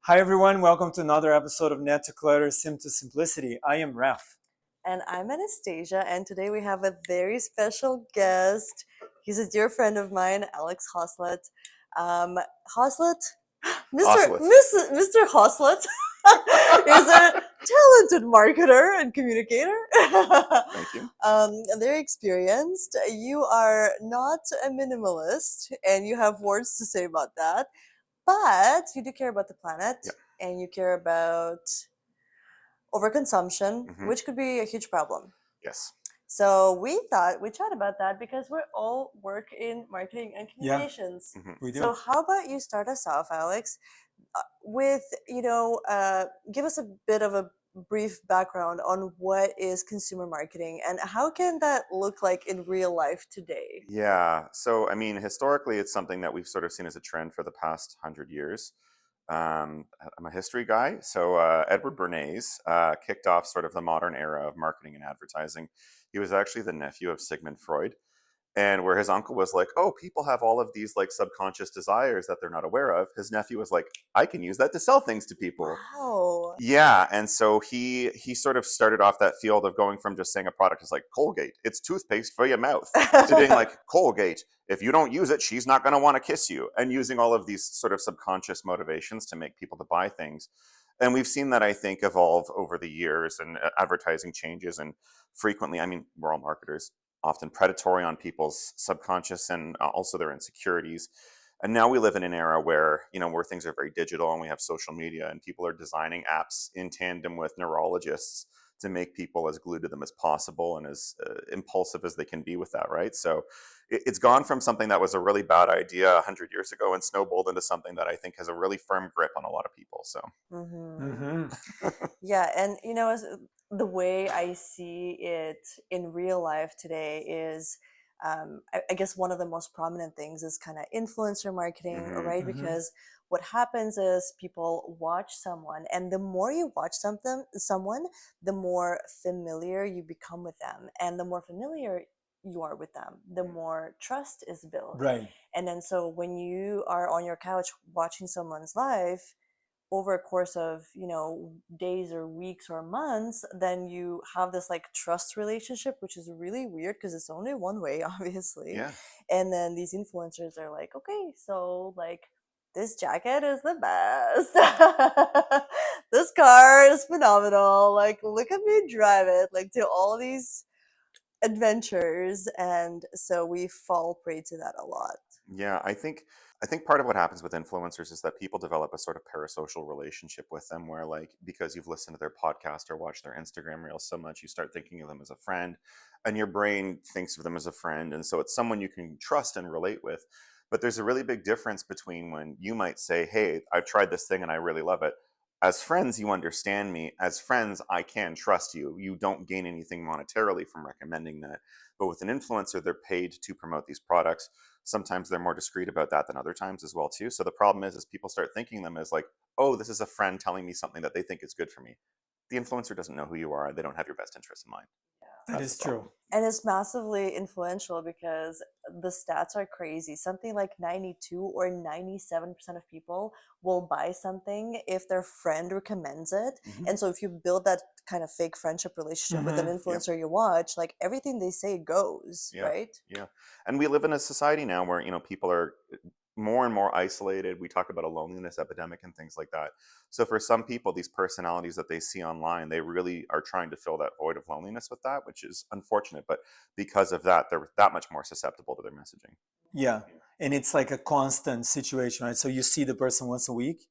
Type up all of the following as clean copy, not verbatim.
Hi everyone, welcome to another episode of Net to Clutter, Sim to Simplicity. I am Raf. And I'm Anastasia, and today we have a very special guest. He's a dear friend of mine, Alex Hosselet. Um, Hosselet, Oscillate. Mr. Hosselet is a talented marketer and communicator. Thank you. Very experienced. You are not a minimalist, and you have words to say about that. But you do care about the planet, Yeah. and you care about overconsumption, Mhm. which could be a huge problem. Yes. So we thought we'd chat about that because we all work in marketing and Yeah. communications. Mhm. We do. So how about you start us off, Alex, with give us a bit of a brief background on what is consumer marketing and how can that look like in real life today? Yeah. So, I mean, historically, it's something that we've sort of seen as a trend for the past 100 years. I'm a history guy. So, Edward Bernays kicked off sort of the modern era of marketing and advertising. He was actually the nephew of Sigmund Freud. And where his uncle was like, oh, people have all of these like subconscious desires that they're not aware of. His nephew was like, I can use that to sell things to people. Wow. Yeah, and so he sort of started off that field of going from just saying a product is like Colgate, it's toothpaste for your mouth, to being like Colgate, if you don't use it, she's not going to want to kiss you, and using all of these sort of subconscious motivations to make people to buy things. And we've seen that, I think, evolve over the years, and advertising changes, and frequently, I mean, we're all marketers, often predatory on people's subconscious and also their insecurities. And now we live in an era where, where things are very digital and we have social media and people are designing apps in tandem with neurologists to make people as glued to them as possible and as impulsive as they can be with that, right? So it's gone from something that was a really bad idea 100 years ago and snowballed into something that I think has a really firm grip on a lot of people. So, Yeah, and the way I see it in real life today is, I guess one of the most prominent things is kind of influencer marketing, right? Because what happens is people watch someone, and the more you watch someone, the more familiar you become with them, and the more familiar you are with them, the more trust is built. Right. And then so when you are on your couch watching someone's life over a course of days or weeks or months, then you have this like trust relationship, which is really weird because it's only one way obviously. yeah. And then these influencers are like, okay, so like this jacket is the best. This car is phenomenal, like look at me drive it, like to all these adventures. And so we fall prey to that a lot. Yeah, I think part of what happens with influencers is that people develop a sort of parasocial relationship with them where like because you've listened to their podcast or watched their Instagram reels so much, you start thinking of them as a friend and your brain thinks of them as a friend. And so it's someone you can trust and relate with. But there's a really big difference between when you might say, hey, I've tried this thing and I really love it. As friends, you understand me. As friends, I can trust you. You don't gain anything monetarily from recommending that. But with an influencer, they're paid to promote these products. Sometimes they're more discreet about that than other times as well too. So the problem is people start thinking them as like, oh, this is a friend telling me something that they think is good for me. The influencer doesn't know who you are. They don't have your best interest in mind. That That's is the problem. true. And it's massively influential because the stats are crazy. Something like 92 or 97% of people will buy something if their friend recommends it. Mhm. And so if you build that kind of fake friendship relationship with an Mhm. influencer you watch, like everything they say goes, Yeah. right? Yeah. And we live in a society now where, people are more and more isolated. We talk about a loneliness epidemic and things like that. So for some people, these personalities that they see online, they really are trying to fill that void of loneliness with that, which is unfortunate. But because of that, they're that much more susceptible to their messaging. Yeah. And it's like a constant situation, right? So you see the person once a week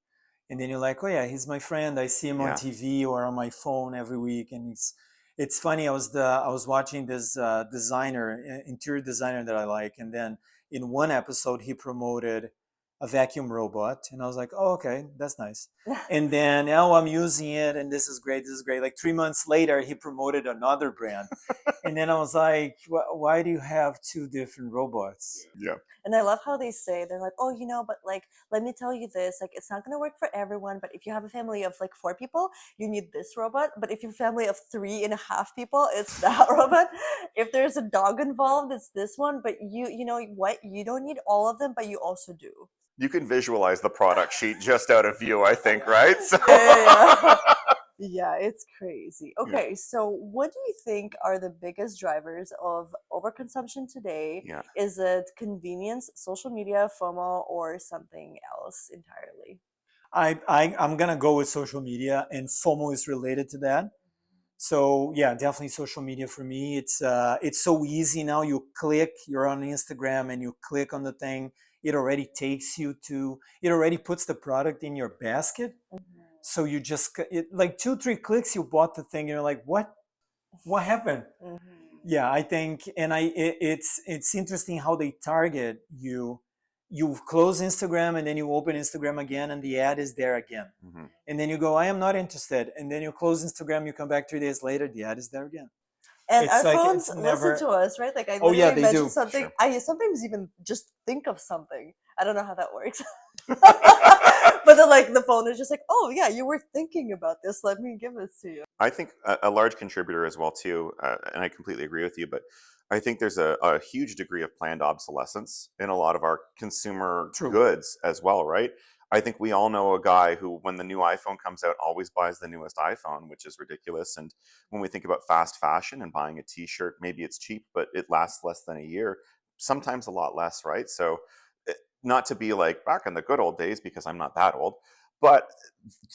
and then you're like, oh yeah, he's my friend. I see him on Yeah. TV or on my phone every week. And it's funny. I was watching this interior designer that I like. And then in one episode, he promoted a vacuum robot. And I was like, oh, okay, that's nice. And then now I'm using it and this is great. This is great. Like 3 months later, he promoted another brand. And then I was like, why do you have two different robots? Yeah. And I love how they say, they're like, oh, but like, let me tell you this, like, it's not going to work for everyone. But if you have a family of like 4 people, you need this robot. But if you're a family of 3.5 people, it's that robot. If there's a dog involved, it's this one. But you know what? You don't need all of them, but you also do. You can visualize the product sheet just out of view, I think, right? So Yeah. Yeah, it's crazy. yeah, Okay, so what do you think are the biggest drivers of overconsumption today? yeah. Is it convenience, social media, FOMO, or something else entirely? I'm gonna go with social media, and FOMO is related to that. So yeah, definitely social media for me. It's so easy now. You click, you're on Instagram, and you click on the thing. It already takes you to. It already puts the product in your basket. So you just like 2 3 clicks, you bought the thing, and you're like, what? What happened? Mm-hmm. Yeah, I think, and it's interesting how they target you. You close Instagram, and then you open Instagram again, and the ad is there again. Hmm. And then you go, I am not interested. And then you close Instagram, you come back 3 days later, the ad is there again. And It's our like phones it's listen to never. us, right? Like I Oh yeah, literally they mentioned do. something. Sure. I sometimes even just think of something. I don't know how that works. But then like the phone is just like, oh yeah, you were thinking about this. Let me give this to you. I think a large contributor as well too, and I completely agree with you. But I think there's a huge degree of planned obsolescence in a lot of our consumer True. goods as well, right? I think we all know a guy who, when the new iPhone comes out, always buys the newest iPhone, which is ridiculous. And when we think about fast fashion and buying a T-shirt, maybe it's cheap, but it lasts less than a year, sometimes a lot less, right? So, not to be like back in the good old days, because I'm not that old, but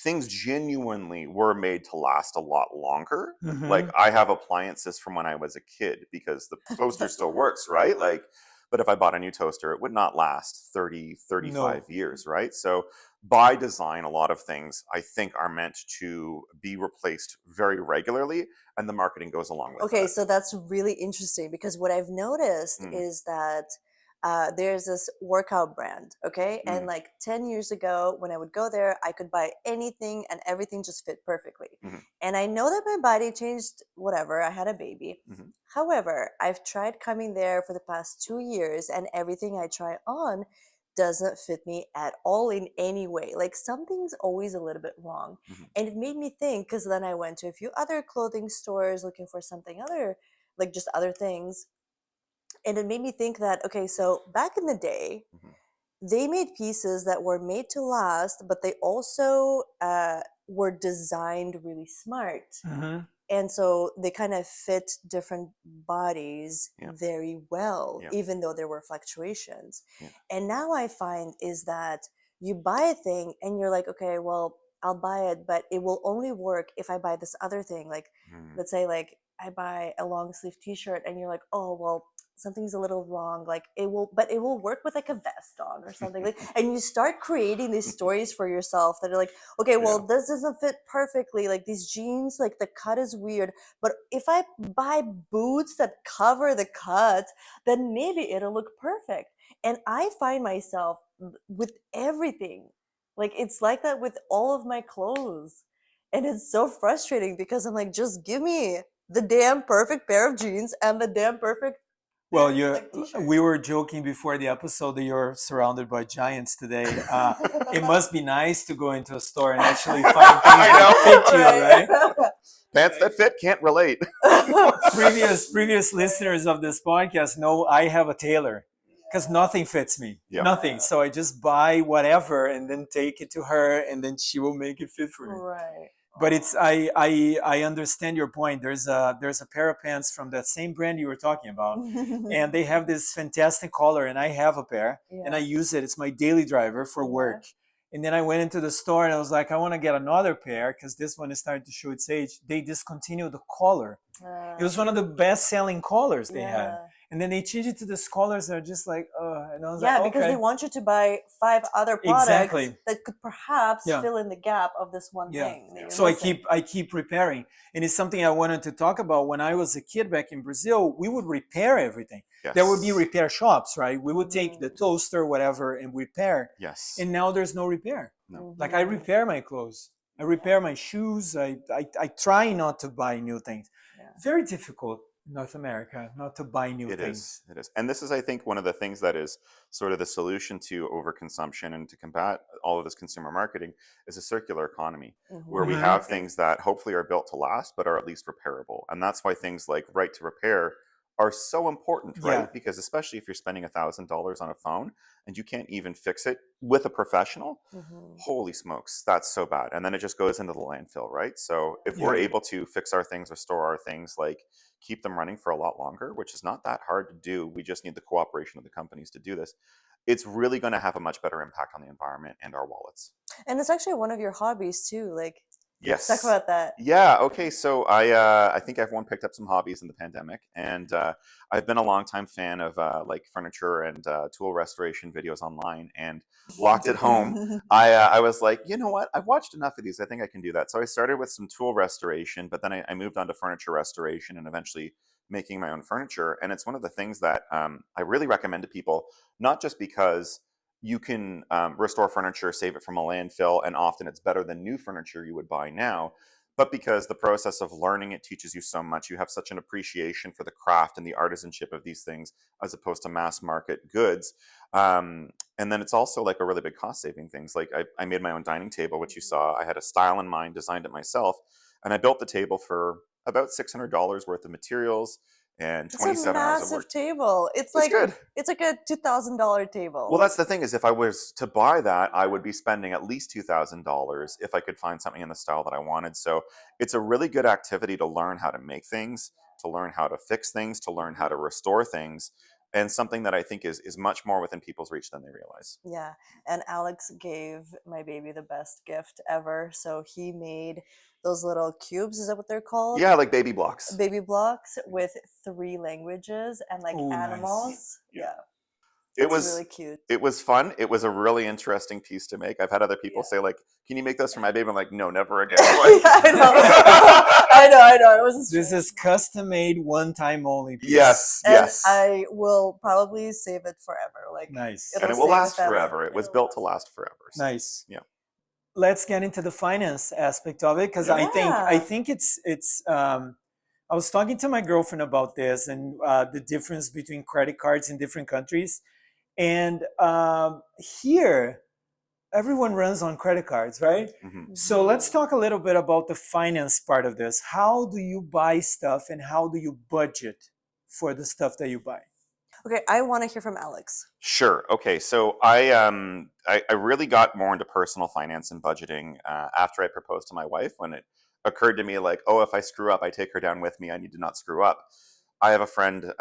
things genuinely were made to last a lot longer. Like Hmm. I have appliances from when I was a kid because the toaster still works, right? Like, but if I bought a new toaster, it would not last 30, 35 No. years, right? So by design, a lot of things I think are meant to be replaced very regularly, and the marketing goes along with Okay, that. so that's really interesting because what I've noticed Mm, is that there's this workout brand, okay? And mm, like 10 years ago, when I would go there, I could buy anything and everything just fit perfectly. mhm, And I know that my body changed, whatever, I had a baby. mhm, However, I've tried coming there for the past 2 years, and everything I try on doesn't fit me at all in any way. Like something's always a little bit wrong. mhm, And it made me think because then I went to a few other clothing stores looking for something other, like just other things. And it made me think that, okay, so back in the day, mhm. they made pieces that were made to last, but they also were designed really smart. Hmm. And so they kind of fit different bodies Yeah, very well, yeah, even though there were fluctuations. yeah. And now I find is that you buy a thing and you're like, okay, well, I'll buy it, but it will only work if I buy this other thing. Like, Mm, let's say, like, I buy a long sleeve t-shirt and you're like, oh, well, something's a little wrong. Like, it will, but it will work with like a vest on or something. Like, and you start creating these stories for yourself that are like, okay, yeah. well, this doesn't fit perfectly. Like these jeans, like the cut is weird. But if I buy boots that cover the cut, then maybe it'll look perfect. And I find myself with everything. Like it's like that with all of my clothes. And it's so frustrating because I'm like, just give me the damn perfect pair of jeans and the damn perfect Well, pair of you like t-shirt. we were joking before the episode that you're surrounded by giants today. It must be nice to go into a store and actually find things that I fit you, right? Right. Pants that fit can't relate. Previous listeners of this podcast know I have a tailor because nothing fits me, Yeah. nothing. So I just buy whatever and then take it to her, and then she will make it fit for me. Right. But it's I understand your point. There's a pair of pants from that same brand you were talking about, and they have this fantastic color, and I have a pair, and I Yeah. use it. It's my daily driver for Yeah. work. And then I went into the store and I was like, I want to get another pair because this one is starting to show its age. They discontinued the collar. It was one of the best selling collars they had. Yeah. And then they changed it to the collars that are just like, and I was like, Yeah, because they okay, want you to buy 5 other products exactly. that could perhaps Yeah. fill in the gap of this one Yeah. thing that you're So missing. I keep repairing. And it's something I wanted to talk about. When I was a kid back in Brazil, we would repair everything. There would be Yes. repair shops, right? We would take the Mhm. toaster, whatever, and repair. Yes. And now there's no repair. No. Like I Mhm. repair my clothes. I repair my shoes. I try not to buy new things. Yeah. Very difficult in North America not to buy new It things. is. It is. And this is, I think, one of the things that is sort of the solution to overconsumption and to combat all of this consumer marketing is a circular economy where we Mhm. have things that hopefully are built to last, but are at least repairable. And that's why things like right to repair are so important, Yeah. right? Because especially if you're spending $1,000 on a phone and you can't even fix it with a professional, Mhm. holy smokes, that's so bad. And then it just goes into the landfill, right? So if we're Yeah. able to fix our things, restore our things, like keep them running for a lot longer, which is not that hard to do, we just need the cooperation of the companies to do this. It's really going to have a much better impact on the environment and our wallets. And it's actually one of your hobbies too. Like, let's talk Yes. about that. Yeah. Okay. So I think everyone picked up some hobbies in the pandemic, and I've been a longtime fan of like furniture and tool restoration videos online. And locked at home, I was like, you know what? I've watched enough of these. I think I can do that. So I started with some tool restoration, but then I moved on to furniture restoration and eventually making my own furniture. And it's one of the things that I really recommend to people, not just because you can restore furniture, save it from a landfill, and often it's better than new furniture you would buy now. But because the process of learning it teaches you so much, you have such an appreciation for the craft and the artisanship of these things as opposed to mass market goods. And then it's also like a really big cost saving things. Like I made my own dining table, which you saw. I had a style in mind, designed it myself, and I built the table for about $600 worth of materials and It's a 27 hours of work. massive table. It's It's good. a $2,000 table. Well, that's the thing is if I was to buy that, I would be spending at least $2,000 if I could find something in the style that I wanted. So it's a really good activity to learn how to make things, to learn how to fix things, to learn how to restore things, and something that I think is much more within people's reach than they realize. Yeah, and Alex gave my baby the best gift ever. So he made those little cubes, is that what they're called? Yeah, like baby blocks. Baby blocks with 3 languages and like Oh, nice. animals. Yeah. Yeah, It it's was really cute. it was fun. It was a really interesting piece to make. I've had other people Yeah. say like, "Can you make those for my baby?" I'm like, "No, never again." Yeah, I know. I know. It was This is custom made, one time only piece. Yes, and yes. I will probably save it forever. Like, Nice. And it'll it will stay with last them. forever. It was It'll built to last. last forever. So, Nice. yeah. Let's get into the finance aspect of it because Yeah. I think it's I was talking to my girlfriend about this and the difference between credit cards in different countries. And here, everyone runs on credit cards, right? Mhm. So let's talk a little bit about the finance part of this. How do you buy stuff and how do you budget for the stuff that you buy? Okay, I want to hear from Alex. Sure. Okay. So I really got more into personal finance and budgeting after I proposed to my wife. When it occurred to me, like, oh, if I screw up, I take her down with me. I need to not screw up. I have a friend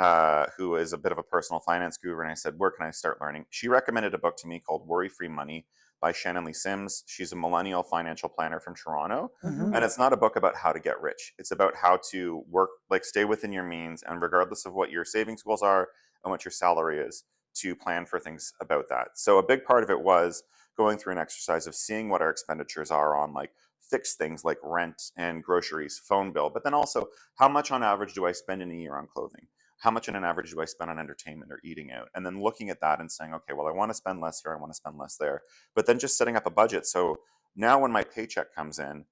who is a bit of a personal finance guru, and I said, where can I start learning? She recommended a book to me called Worry Free Money by Shannon Lee Sims. She's a millennial financial planner from Toronto. Mhm. And it's not a book about how to get rich. It's about how to work, like stay within your means, and regardless of what your savings goals are and what your salary is, to plan for things about that. So a big part of it was going through an exercise of seeing what our expenditures are on like fixed things like rent and groceries, phone bill, but then also how much on average do I spend in a year on clothing? How much on an average do I spend on entertainment or eating out? And then looking at that and saying, okay, well, I want to spend less here, I want to spend less there. But then just setting up a budget. So now when my paycheck comes in,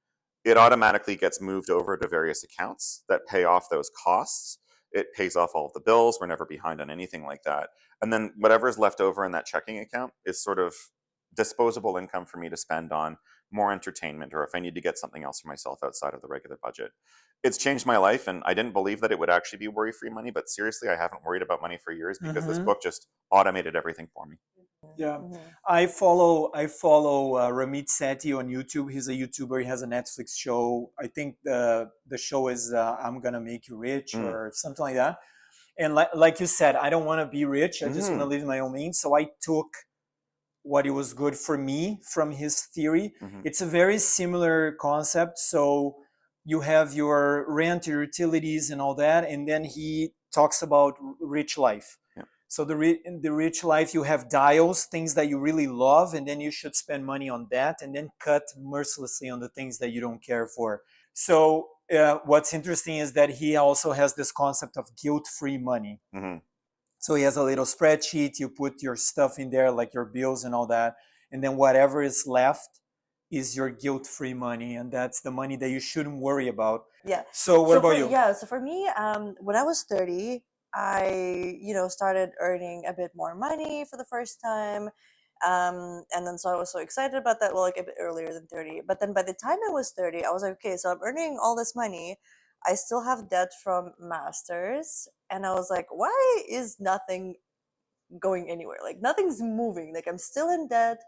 it automatically gets moved over to various accounts that pay off those costs. It pays off all of the bills. We're never behind on anything like that. And then whatever is left over in that checking account is sort of disposable income for me to spend on more entertainment or if I need to get something else for myself outside of the regular budget. It's changed my life, and I didn't believe that it would actually be worry-free money, but seriously, I haven't worried about money for years because this Mhm. book just automated everything for me. Yeah, Mhm. I follow Ramit Sethi on YouTube. He's a YouTuber. He has a Netflix show. I think the show is I'm Gonna Make You Rich Mm. or something like that. And like you said, I don't want to be rich. I just want to Mhm. live in my own means. So I took what it was good for me from his theory. Mhm. It's a very similar concept. So you have your rent, your utilities, and all that, and then he talks about rich life. Yeah. So in the rich life, you have dials, things that you really love, and then you should spend money on that, and then cut mercilessly on the things that you don't care for. So what's interesting is that he also has this concept of guilt-free money. Mhm. So he has a little spreadsheet. You put your stuff in there, like your bills and all that, and then whatever is left is your guilt-free money, and that's the money that you shouldn't worry about. Yeah. So what about you? Yeah, so for me, when I was 30, I, started earning a bit more money for the first time. And then so I was so excited about that, well, like a bit earlier than 30. But then by the time I was 30, I was like, okay, so I'm earning all this money. I still have debt from masters, and I was like, why is nothing going anywhere? Like nothing's moving. Like I'm still in debt.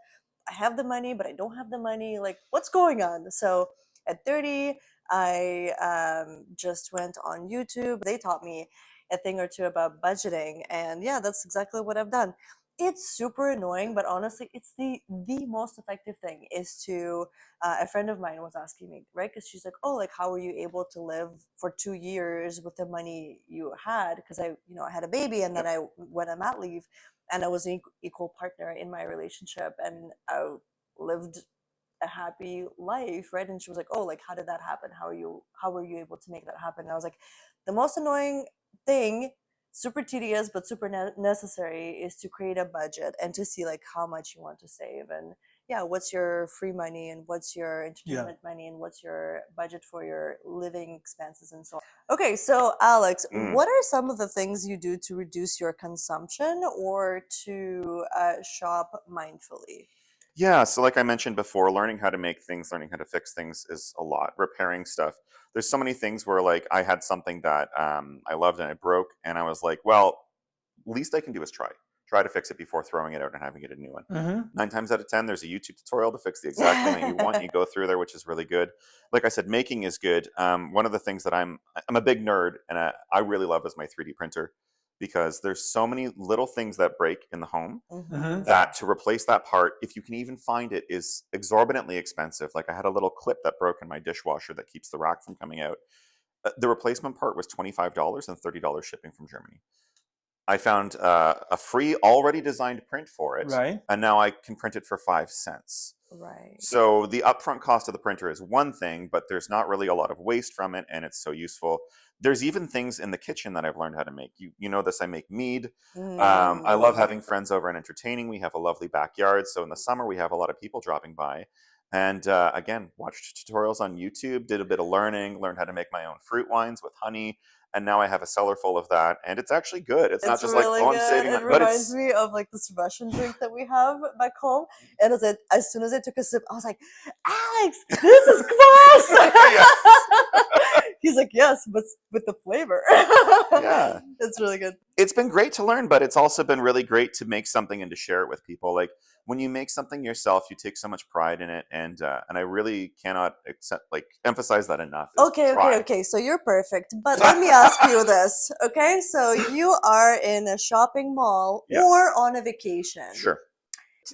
I have the money, but I don't have the money. Like what's going on? So at 30, I just went on YouTube. They taught me a thing or two about budgeting, and yeah, that's exactly what I've done. It's super annoying, but honestly, it's the most effective thing. Is to a friend of mine was asking me, right? Because she's like, oh, like how were you able to live for 2 years with the money you had? Because I had a baby, and then I went on mat leave, and I was an equal partner in my relationship, and I lived a happy life, right? And she was like, oh, like how did that happen? How were you able to make that happen? And I was like, the most annoying thing, super tedious but super necessary, is to create a budget and to see like how much you want to save, and yeah, what's your free money, and what's your entertainment money, and what's your budget for your living expenses, and so on. Okay, so Alex, what are some of the things you do to reduce your consumption or to shop mindfully? Yeah, so like I mentioned before, learning how to make things, learning how to fix things is a lot. Repairing stuff. There's so many things where like I had something that I loved and it broke, and I was like, well, least I can do is try to fix it before throwing it out and having it a new one. 9 times out of 10, there's a YouTube tutorial to fix the exact thing that you want. You go through there, which is really good. Like I said, making is good. One of the things that I'm a big nerd, and I really love is my 3D printer, because there's so many little things that break in the home that to replace that part, if you can even find it, is exorbitantly expensive. Like I had a little clip that broke in my dishwasher that keeps the rack from coming out. The replacement part was $25 and $30 shipping from Germany. I found a free, already designed print for it, Right. and now I can print it for 5 cents. Right. So the upfront cost of the printer is one thing, but there's not really a lot of waste from it, and it's so useful. There's even things in the kitchen that I've learned how to make. You know this, I make mead. I love having friends over and entertaining. We have a lovely backyard, so in the summer we have a lot of people dropping by. And again, watched tutorials on YouTube, did a bit of learning, learned how to make my own fruit wines with honey, and now I have a cellar full of that, and it's actually good. It's not just really like, oh, I'm good. saving, It but reminds it's me of like this Russian drink that we have back home. And as soon as I took a sip, I was like, Alex, this is kvass. Yes. He's like, yes, but with the flavor. Yeah. It's really good. It's been great to learn, but it's also been really great to make something and to share it with people. Like when you make something yourself, you take so much pride in it, and I really cannot emphasize that enough. is try. Okay. So you're perfect, but let me ask you this. Okay, so you are in a shopping mall Yeah. or on a vacation. Sure.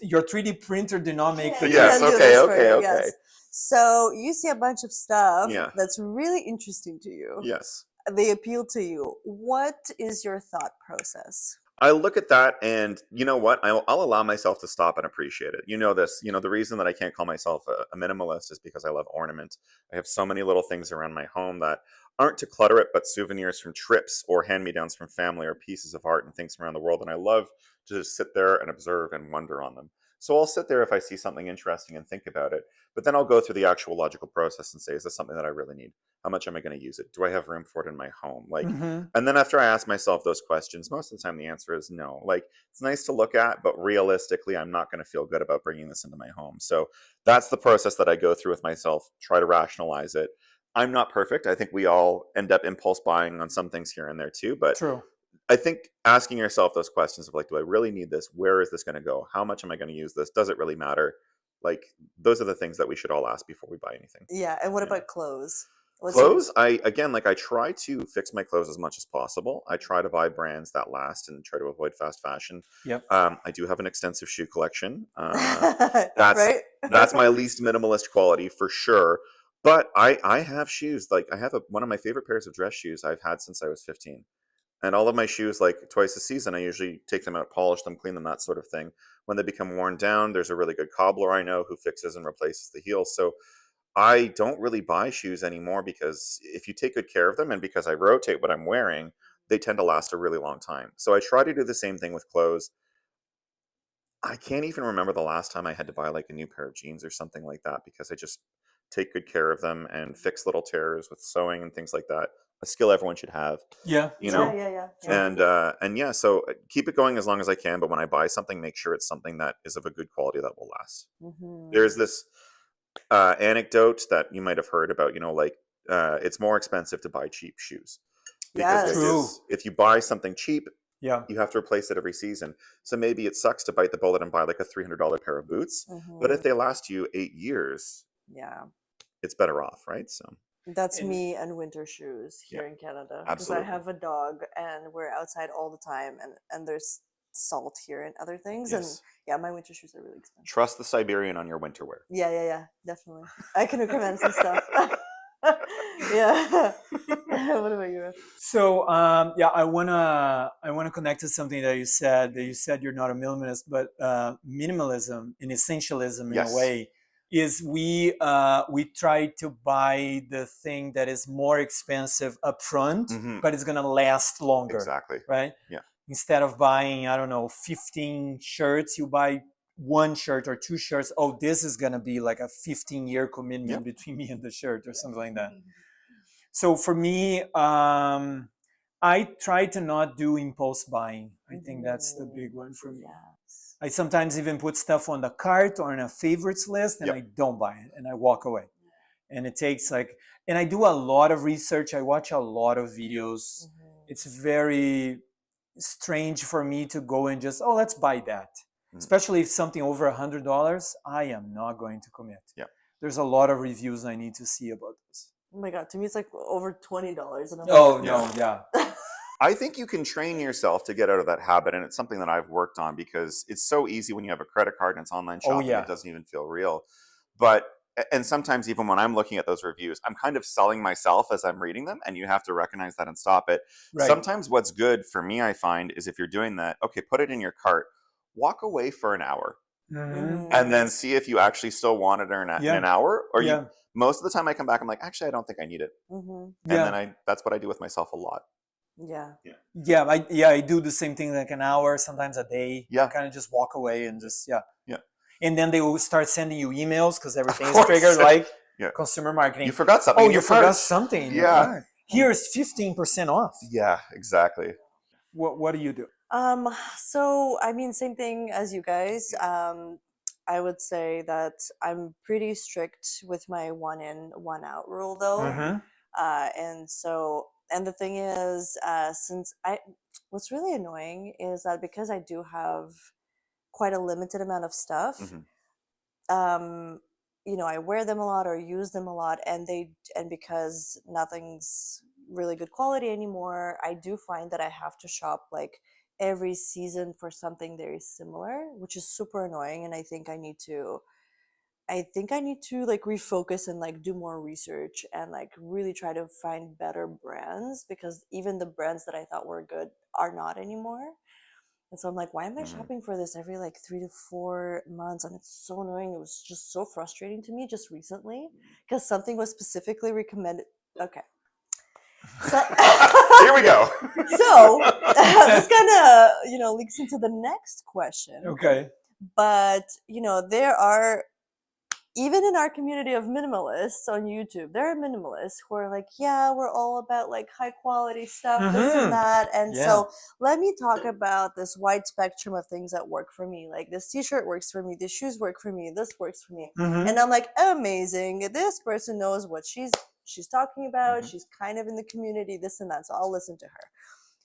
Your 3D printer did not make the Yes, Can do okay, this for okay, you, okay. yes. So you see a bunch of stuff Yeah. that's really interesting to you. Yes. They appeal to you. What is your thought process? I look at that, and you know what? I'll allow myself to stop and appreciate it. You know this. You know, the reason that I can't call myself a minimalist is because I love ornament. I have so many little things around my home that aren't to clutter it, but souvenirs from trips or hand-me-downs from family or pieces of art and things from around the world. And I love to just sit there and observe and wonder on them. So I'll sit there if I see something interesting and think about it, but then I'll go through the actual logical process and say, is this something that I really need? How much am I going to use it? Do I have room for it in my home? And then after I ask myself those questions, most of the time the answer is no. Like, it's nice to look at, but realistically, I'm not going to feel good about bringing this into my home. So that's the process that I go through with myself, try to rationalize it. I'm not perfect. I think we all end up impulse buying on some things here and there too, but True. I think asking yourself those questions of like, do I really need this? Where is this going to go? How much am I going to use this? Does it really matter? Like, those are the things that we should all ask before we buy anything. Yeah, and what Yeah. about clothes? Clothes, I try to fix my clothes as much as possible. I try to buy brands that last and try to avoid fast fashion. Yep. I do have an extensive shoe collection. That's right? that's my least minimalist quality for sure. But I have shoes. Like I have one of my favorite pairs of dress shoes I've had since I was 15. And all of my shoes, like twice a season, I usually take them out, polish them, clean them, that sort of thing. When they become worn down, there's a really good cobbler I know who fixes and replaces the heels. So I don't really buy shoes anymore because if you take good care of them and because I rotate what I'm wearing, they tend to last a really long time. So I try to do the same thing with clothes. I can't even remember the last time I had to buy like a new pair of jeans or something like that because I just take good care of them and fix little tears with sewing and things like that. A skill everyone should have. Yeah. You know? Yeah. And yeah, so keep it going as long as I can. But when I buy something, make sure it's something that is of a good quality that will last. There's this anecdote that you might have heard about, you know, like it's more expensive to buy cheap shoes Yes. because True. if you buy something cheap, Yeah. you have to replace it every season. So maybe it sucks to bite the bullet and buy like a $300 pair of boots, but if they last you 8 years, Yeah. it's better off, right? So That's And- me and winter shoes here in Canada. Because I absolutely. have a dog and we're outside all the time and there's salt here and other things. And yes, yeah, my winter shoes are really expensive. trust the Siberian on your winter wear. Yeah, definitely. I can recommend some stuff. Yeah. What about you? So yeah, I wanna connect to something that you said. That you said you're not a minimalist, but minimalism and essentialism in Yes. a way is we try to buy the thing that is more expensive upfront, Mhm. but it's gonna last longer, Exactly. right? Yeah. Instead of buying, I don't know, 15 shirts, you buy one shirt or two shirts. Oh, this is gonna be like a 15-year commitment Yep. between me and the shirt or something like that. So for me, I try to not do impulse buying. I think that's the big one for me. Yes. I sometimes even put stuff on the cart or in a favorites list and Yep. I don't buy it and I walk away. And it takes and I do a lot of research. I watch a lot of videos. It's very strange for me to go and just, oh, let's buy that. Especially if something over $100, I am not going to commit. Yeah. There's a lot of reviews I need to see about this. Oh my god, to me it's like over $20 and I'm Oh, like, no, yeah. I think you can train yourself to get out of that habit, and it's something that I've worked on because it's so easy when you have a credit card and it's online shopping. yeah. It doesn't even feel real. And sometimes even when I'm looking at those reviews, I'm kind of selling myself as I'm reading them, and you have to recognize that and stop it. Right. Sometimes what's good for me, I find, is if you're doing that, okay, put it in your cart, walk away for an hour, and then see if you actually still want it in an hour, or Yeah. most of the time I come back, I'm like, actually, I don't think I need it. And then that's what I do with myself a lot. Yeah. I do the same thing, like an hour, sometimes a day. Yeah. Kind of just walk away and just, Yeah. And then they will start sending you emails because everything is course. triggered like Yeah. consumer marketing. You forgot something. Oh, in you your forgot cart. something in your Yeah. cart. Here's 15% off. Yeah, exactly. What do you do? So I mean, same thing as you guys. I would say that I'm pretty strict with my 1 in, 1 out rule though. And the thing is, what's really annoying is that because I do have quite a limited amount of stuff, I wear them a lot or use them a lot, and because nothing's really good quality anymore, I do find that I have to shop like every season for something very similar, which is super annoying. And I think I need to like refocus and like do more research and like really try to find better brands, because even the brands that I thought were good are not anymore. And so I'm like, why am I shopping for this every like 3 to 4 months? And it's so annoying. It was just so frustrating to me just recently because something was specifically recommended. Okay. So, here we go. So this kind of, leaks into the next question. Okay. But, there are, even in our community of minimalists on YouTube, there are minimalists who are like, yeah, we're all about like high quality stuff, this and that. And so let me talk about this wide spectrum of things that work for me. Like this t-shirt works for me, these shoes work for me, this works for me. And I'm like, amazing. This person knows what she's talking about. She's kind of in the community, this and that. So I'll listen to her.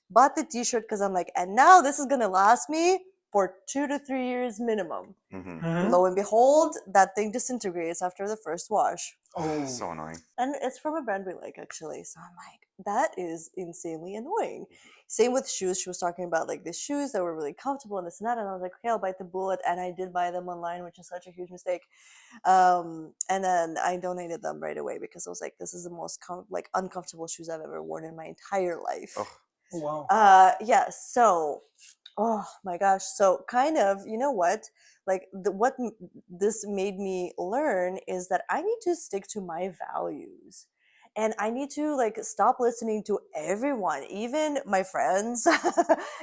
Bought the t-shirt because I'm like, and now this is going to last me for 2 to 3 years minimum. Lo and behold, that thing disintegrates after the first wash. Oh, so annoying. And it's from a brand we like, actually. So I'm like, that is insanely annoying. Same with shoes. She was talking about like the shoes that were really comfortable and this and that. And I was like, okay, I'll bite the bullet. And I did buy them online, which is such a huge mistake. And then I donated them right away because I was like, this is the most uncomfortable shoes I've ever worn in my entire life. Oh. Wow. So, oh my gosh. So kind of, you know what? Like what this made me learn is that I need to stick to my values. And I need to like stop listening to everyone, even my friends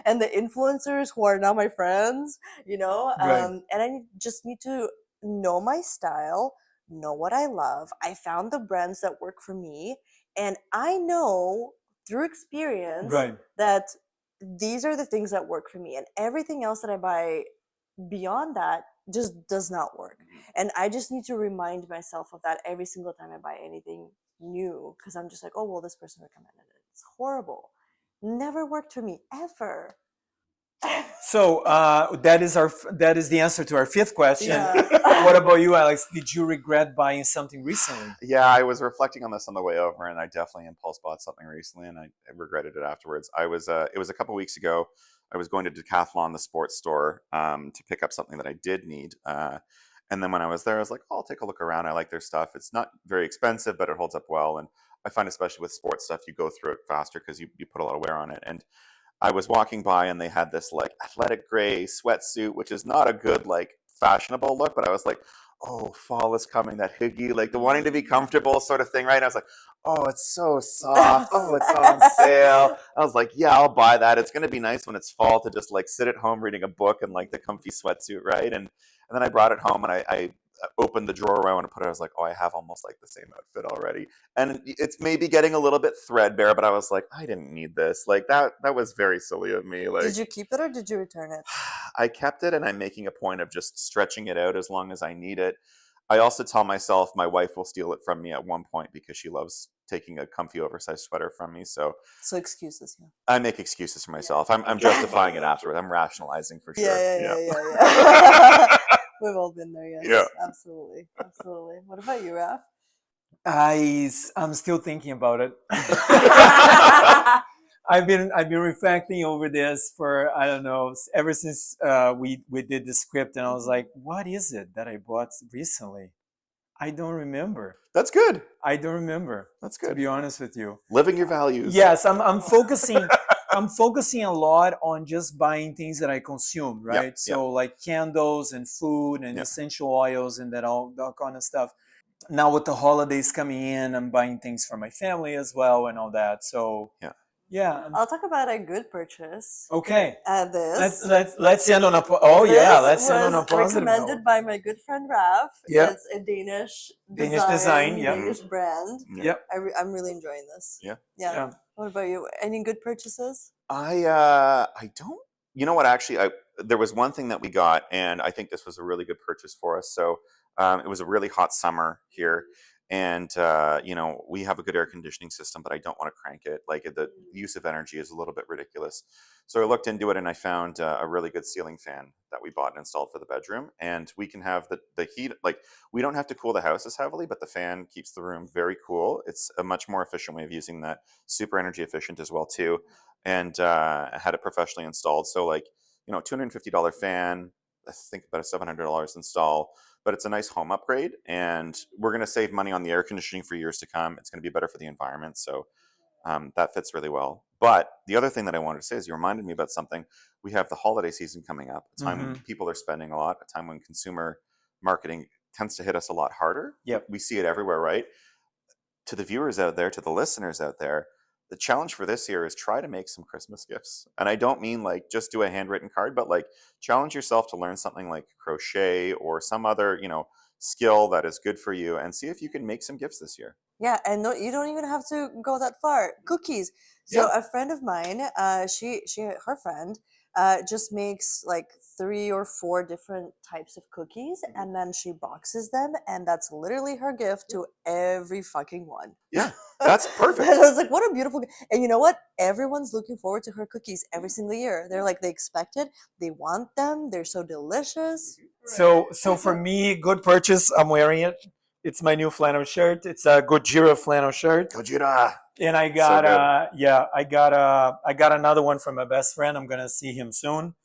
and the influencers who are not my friends, Right. and I just need to know my style, know what I love. I found the brands that work for me. And I know through experience that these are the things that work for me. And everything else that I buy beyond that just does not work. And I just need to remind myself of that every single time I buy anything new, because I'm just like, oh well, this person recommended it. It's horrible. Never worked for me ever. So that is the answer to our fifth question. Yeah. What about you, Alex? Did you regret buying something recently? Yeah, I was reflecting on this on the way over, and I definitely impulse bought something recently, and I regretted it afterwards. It was a couple weeks ago. I was going to Decathlon, the sports store, to pick up something that I did need. And then when I was there, I was like, oh, I'll take a look around. I like their stuff. It's not very expensive, but it holds up well. And I find, especially with sports stuff, you go through it faster because you put a lot of wear on it. And I was walking by, and they had this like athletic gray sweatsuit, which is not a good like fashionable look, but I was like, oh, fall is coming, that hoodie, like the wanting to be comfortable sort of thing, right? And I was like, oh, it's so soft. Oh, it's on sale. I was like, yeah, I'll buy that. It's going to be nice when it's fall to just like sit at home reading a book and like the comfy sweatsuit, right? And then I brought it home, and I opened the drawer where I want to put it. I was like, oh, I have almost like the same outfit already. And it's maybe getting a little bit threadbare, but I was like, I didn't need this. Like that was very silly of me. Like, Did you keep it or did you return it? I kept it, and I'm making a point of just stretching it out as long as I need it. I also tell myself my wife will steal it from me at one point because she loves taking a comfy oversized sweater from me. So excuses, yeah. I make excuses for myself. I'm justifying it afterwards. I'm rationalizing for sure. Yeah. We've all been there, yes. Yeah. Absolutely. What about you, Raf? I'm still thinking about it. I've been reflecting over this for, I don't know, ever since we did the script, and I was like, what is it that I bought recently? I don't remember. That's good. I don't remember. That's To good. be honest with you. Living your values. Yes, I'm focusing. I'm focusing a lot on just buying things that I consume, right? Yep, So like candles and food and essential oils and that all kind of stuff. Now with the holidays coming in, I'm buying things for my family as well and all that. So yeah. I'll talk about a good purchase. Okay. This. Let's end on a let's end on a was positive recommended note. by my good friend Raf. Yeah. It's a Danish design, yeah. Danish brand. Yep. I'm really enjoying this. Yeah. What about you? Any good purchases? I don't. You know what? Actually, there was one thing that we got, and I think this was a really good purchase for us. So it was a really hot summer here, and we have a good air conditioning system, but I don't want to crank it. Like the use of energy is a little bit ridiculous. So I looked into it, and I found a really good ceiling fan that we bought and installed for the bedroom, and we can have the heat. Like we don't have to cool the house as heavily, but the fan keeps the room very cool. It's a much more efficient way of using that. Super energy efficient as well too, and had it professionally installed. So like $250 fan. I think about $700 install, but it's a nice home upgrade, and we're going to save money on the air conditioning for years to come. It's going to be better for the environment, so that fits really well. But the other thing that I wanted to say is you reminded me about something. We have the holiday season coming up, a time when people are spending a lot, a time when consumer marketing tends to hit us a lot harder. Yep. We see it everywhere, right? To the viewers out there, to the listeners out there, the challenge for this year is try to make some Christmas gifts. And I don't mean like just do a handwritten card, but like challenge yourself to learn something like crochet or some other, skill that is good for you, and see if you can make some gifts this year. Yeah, and no, you don't even have to go that far. Cookies. So a friend of mine, her friend just makes like 3 or 4 different types of cookies, and then she boxes them, and that's literally her gift to every fucking one. Yeah, that's perfect. And I was like, what a beautiful. And you know what? Everyone's looking forward to her cookies every single year. They're like, they expect it, they want them, they're so delicious. So for me, good purchase. I'm wearing it. It's my new flannel shirt. It's a Gojira flannel shirt. Gojira. And I got I got another one from my best friend. I'm gonna see him soon.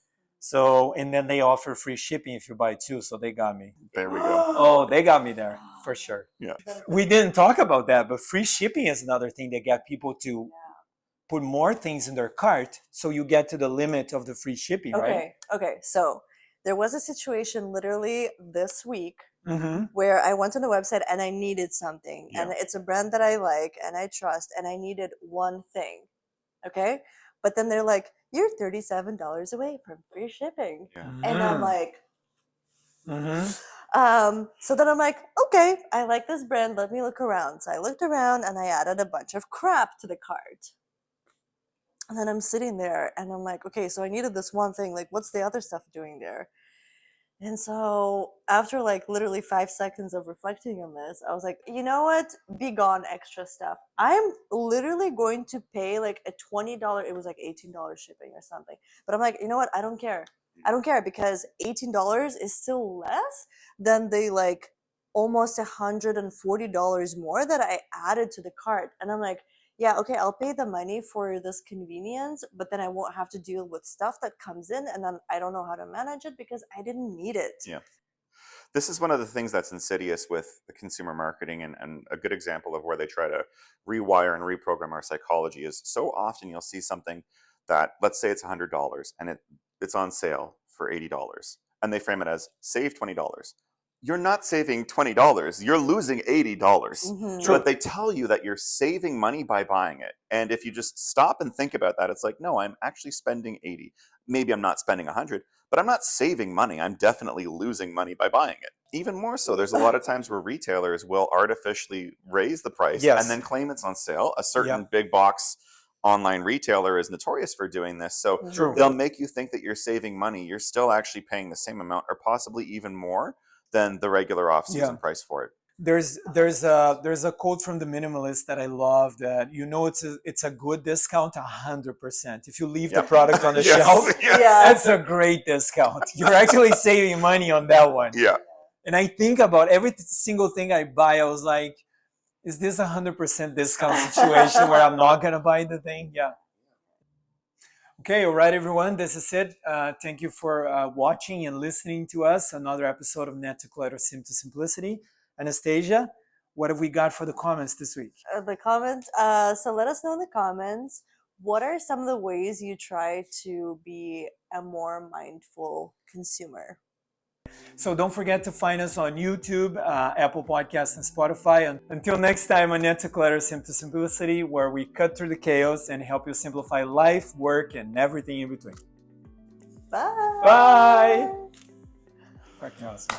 So, and then they offer free shipping if you buy 2. So they got me. There we go. Oh, they got me there for sure. Yeah. We didn't talk about that, but free shipping is another thing that got people to put more things in their cart, so you get to the limit of the free shipping, right? Okay. So there was a situation literally this week where I went on the website and I needed something, and it's a brand that I like and I trust, and I needed one thing. Okay. But then they're like, you're $37 away from free shipping. Yeah. And I'm like, so then I'm like, okay, I like this brand. Let me look around. So I looked around and I added a bunch of crap to the cart. And then I'm sitting there and I'm like, okay, so I needed this one thing. Like, what's the other stuff doing there? And so after like literally 5 seconds of reflecting on this, I was like, you know what? Be gone, extra stuff. I'm literally going to pay like a $20, it was like $18 shipping or something. But I'm like, you know what? I don't care. I don't care because $18 is still less than the like almost $140 more that I added to the cart. And I'm like, yeah, okay, I'll pay the money for this convenience, but then I won't have to deal with stuff that comes in and then I don't know how to manage it because I didn't need it. Yeah. This is one of the things that's insidious with the consumer marketing, and a good example of where they try to rewire and reprogram our psychology is so often you'll see something that, let's say it's $100 and it's on sale for $80, and they frame it as save $20. You're not saving $20, you're losing $80. Mm-hmm. But they tell you that you're saving money by buying it. And if you just stop and think about that, it's like, no, I'm actually spending 80. Maybe I'm not spending 100, but I'm not saving money. I'm definitely losing money by buying it. Even more so, there's a lot of times where retailers will artificially raise the price and then claim it's on sale. A certain big box online retailer is notorious for doing this. So they'll make you think that you're saving money. You're still actually paying the same amount or possibly even more than the regular off-season price for it. There's a quote from the minimalist that I love, that it's a good discount 100%. If you leave the product on the shelf, that's a great discount. You're actually saving money on that one. Yeah. And I think about every single thing I buy, I was like, is this 100% discount situation where I'm not gonna buy the thing? Yeah. Okay, all right, everyone, this is it. Thank you for watching and listening to us. Another episode of Net to Clutter, Sim to Simplicity. Anastasia, what have we got for the comments this week? The comments, so let us know in the comments, what are some of the ways you try to be a more mindful consumer? So don't forget to find us on YouTube, Apple Podcasts, and Spotify. And until next time on Net to Clutter, Sim to Simplicity, where we cut through the chaos and help you simplify life, work, and everything in between. Bye. Bye. Fucking awesome.